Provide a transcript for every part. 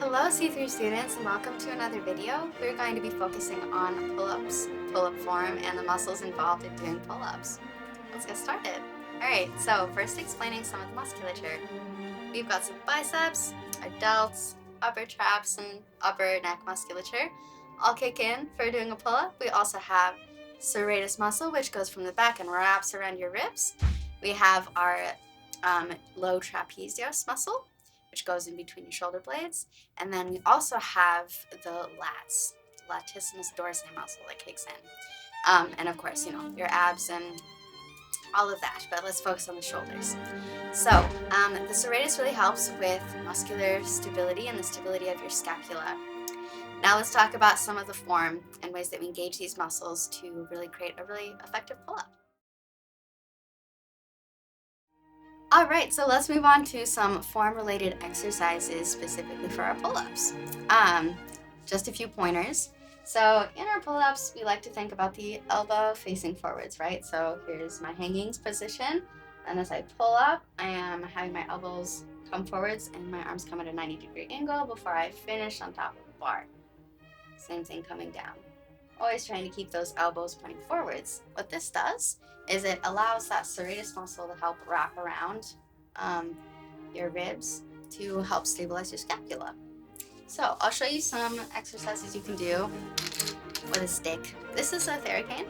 Hello C3 students and welcome to another video. We're going to be focusing on pull-ups, pull-up form, and the muscles involved in doing pull-ups. Let's get started. Alright, so first explaining some of the musculature. We've got some biceps, our delts, upper traps, and upper neck musculature all kick in for doing a pull-up. We also have serratus muscle, which goes from the back and wraps around your ribs. We have our low trapezius muscle, which goes in between your shoulder blades. And then we also have the lats, latissimus dorsi muscle that kicks in. And of course, your abs and all of that, but let's focus on the shoulders. So the serratus really helps with muscular stability and the stability of your scapula. Now let's talk about some of the form and ways that we engage these muscles to really create a really effective pull-up. All right, so let's move on to some form-related exercises specifically for our pull-ups. Just a few pointers. So in our pull-ups, we like to think about the elbow facing forwards, right? So here's my hanging position. And as I pull up, I am having my elbows come forwards and my arms come at a 90-degree angle before I finish on top of the bar. Same thing coming down. Always trying to keep those elbows pointing forwards. What this does is it allows that serratus muscle to help wrap around your ribs to help stabilize your scapula. So I'll show you some exercises you can do with a stick. This is a Theracane,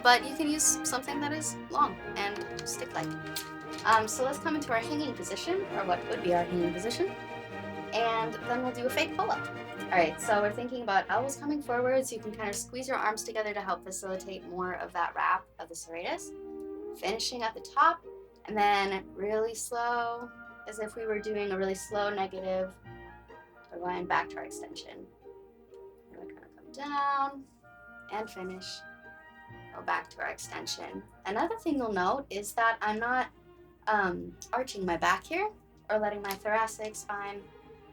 but you can use something that is long and stick-like. So let's come into our hanging position, or what would be our hanging position, and then we'll do a fake pull-up. All right, so we're thinking about elbows coming forwards. You can kind of squeeze your arms together to help facilitate more of that wrap of the serratus. Finishing at the top, and then really slow, as if we were doing a really slow negative. We're going back to our extension. We're going to come down and finish. Go back to our extension. Another thing you'll note is that I'm not arching my back here or letting my thoracic spine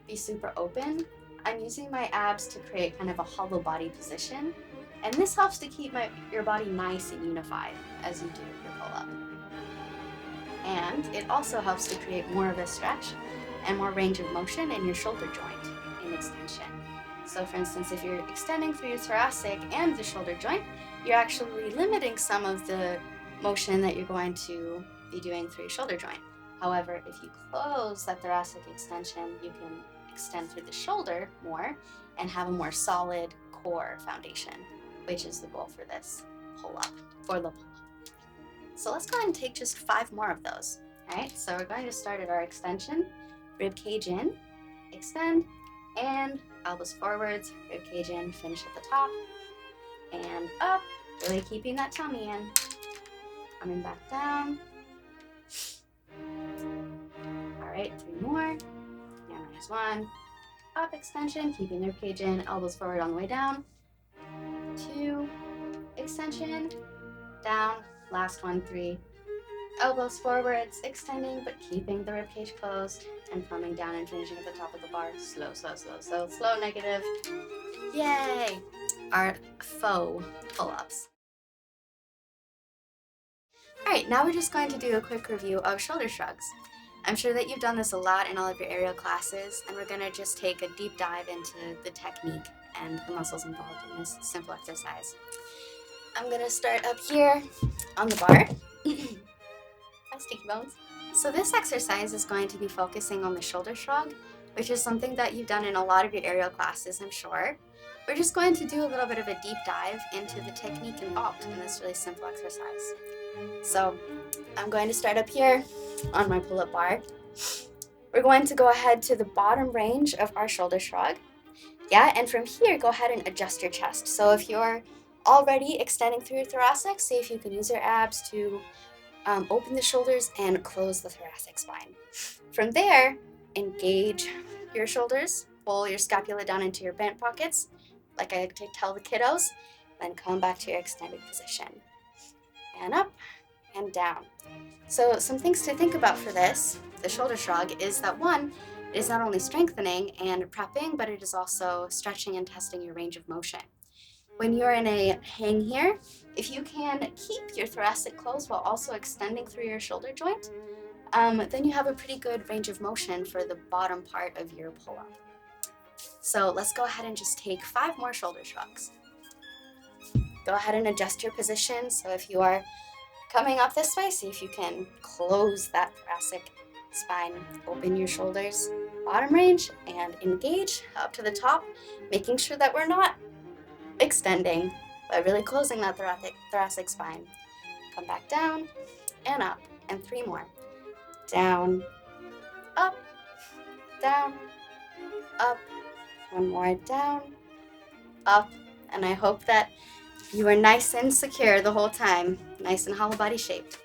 be super open. I'm using my abs to create kind of a hollow body position, and this helps to keep your body nice and unified as you do your pull-up. And it also helps to create more of a stretch and more range of motion in your shoulder joint in extension. So for instance, if you're extending through your thoracic and the shoulder joint, you're actually limiting some of the motion that you're going to be doing through your shoulder joint. However, if you close that thoracic extension, you can extend through the shoulder more and have a more solid core foundation, which is the goal for this pull-up, for the pull-up. So let's go ahead and take just 5 more of those. All right, so we're going to start at our extension, rib cage in, extend, and elbows forwards, rib cage in, finish at the top, and up, really keeping that tummy in. Coming back down. All right, 3 more. And there's 1. Up extension, keeping the rib cage in, elbows forward on the way down. 2, extension, down. Last one, 3. Elbows forwards, extending, but keeping the rib cage closed, and coming down and finishing at the top of the bar. Slow, slow, slow, slow, slow, negative. Yay! Our faux pull-ups. All right, now we're just going to do a quick review of shoulder shrugs. I'm sure that you've done this a lot in all of your aerial classes, and we're going to just take a deep dive into the technique and the muscles involved in this simple exercise. I'm going to start up here on the bar. Hi, sticky bones. So this exercise is going to be focusing on the shoulder shrug, which is something that you've done in a lot of your aerial classes, I'm sure. We're just going to do a little bit of a deep dive into the technique involved in this really simple exercise. So I'm going to start up here on my pull-up bar. We're going to go ahead to the bottom range of our shoulder shrug. Yeah, and from here, go ahead and adjust your chest. So if you're already extending through your thoracic, see if you can use your abs to open the shoulders and close the thoracic spine. From there, engage your shoulders, pull your scapula down into your bent pockets, like I like to tell the kiddos, then come back to your extended position. And up and down. So some things to think about for this, the shoulder shrug, is that 1, it is not only strengthening and prepping, but it is also stretching and testing your range of motion. When you're in a hang here, if you can keep your thoracic closed while also extending through your shoulder joint, then you have a pretty good range of motion for the bottom part of your pull-up. So let's go ahead and just take 5 more shoulder shrugs. Go ahead and adjust your position. So if you are coming up this way, see if you can close that thoracic spine, open your shoulders, bottom range, and engage up to the top, making sure that we're not extending, but really closing that thoracic spine. Come back down and up, and 3 more. Down, up, down, up. 1 more, down, up. And I hope that you are nice and secure the whole time, nice and hollow body shaped.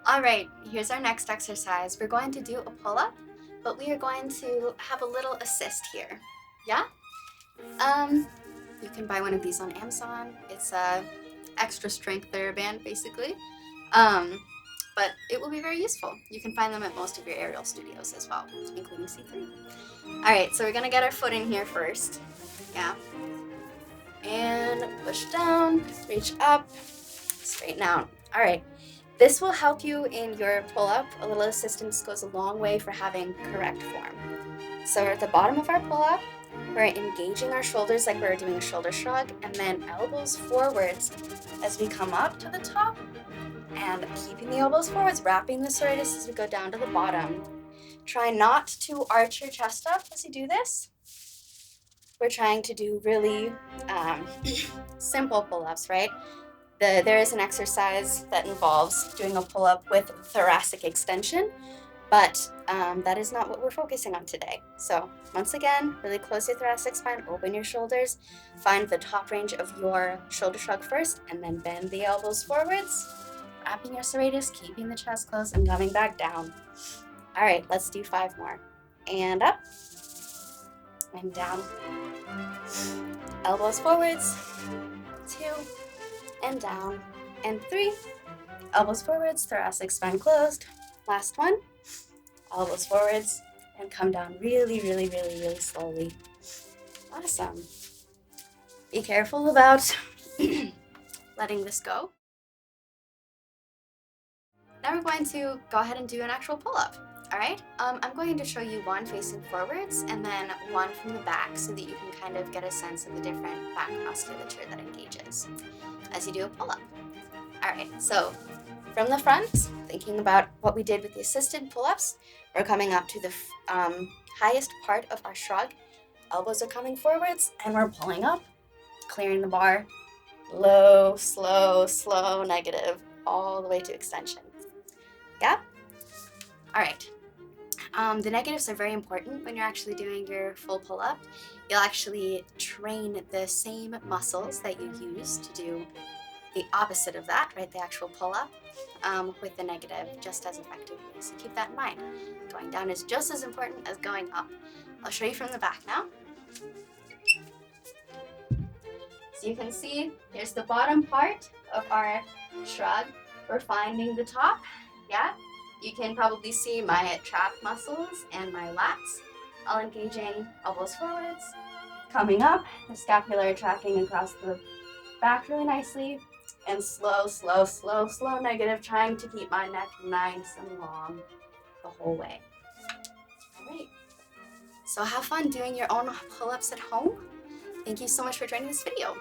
All right, here's our next exercise. We're going to do a pull-up, but we are going to have a little assist here. Yeah? You can buy one of these on Amazon. It's a extra strength TheraBand, basically. But it will be very useful. You can find them at most of your aerial studios as well, including C3. All right, so we're gonna get our foot in here first. Yeah. And push down, reach up, straighten out. All right. This will help you in your pull-up. A little assistance goes a long way for having correct form. So we're at the bottom of our pull-up. We're engaging our shoulders like we're doing a shoulder shrug, and then elbows forwards as we come up to the top, and keeping the elbows forwards, wrapping the serratus as we go down to the bottom. Try not to arch your chest up as you do this. We're trying to do really simple pull-ups, right? There is an exercise that involves doing a pull-up with thoracic extension, but that is not what we're focusing on today. So once again, really close your thoracic spine, open your shoulders, find the top range of your shoulder shrug first, and then bend the elbows forwards, wrapping your serratus, keeping the chest closed, and coming back down. All right, let's do 5 more. And up, and down. Elbows forwards, 2, and down, and 3. Elbows forwards, thoracic spine closed. Last one. Elbows forwards, and come down really, really, really, really slowly. Awesome. Be careful about letting this go. Now we're going to go ahead and do an actual pull-up. All right, I'm going to show you one facing forwards and then one from the back so that you can kind of get a sense of the different back musculature that engages as you do a pull-up. All right, so from the front, thinking about what we did with the assisted pull-ups, we're coming up to the highest part of our shrug. Elbows are coming forwards and we're pulling up, clearing the bar, low, slow, slow, negative, all the way to extension. Yeah? All right. The negatives are very important when you're actually doing your full pull-up. You'll actually train the same muscles that you use to do the opposite of that, right, the actual pull-up, with the negative just as effectively. So keep that in mind. Going down is just as important as going up. I'll show you from the back now. So you can see, here's the bottom part of our shrug. We're finding the top, yeah? You can probably see my trap muscles and my lats, all engaging elbows forwards, coming up, the scapula tracking across the back really nicely, and slow, slow, slow, slow negative, trying to keep my neck nice and long the whole way. All right. So have fun doing your own pull-ups at home. Thank you so much for joining this video.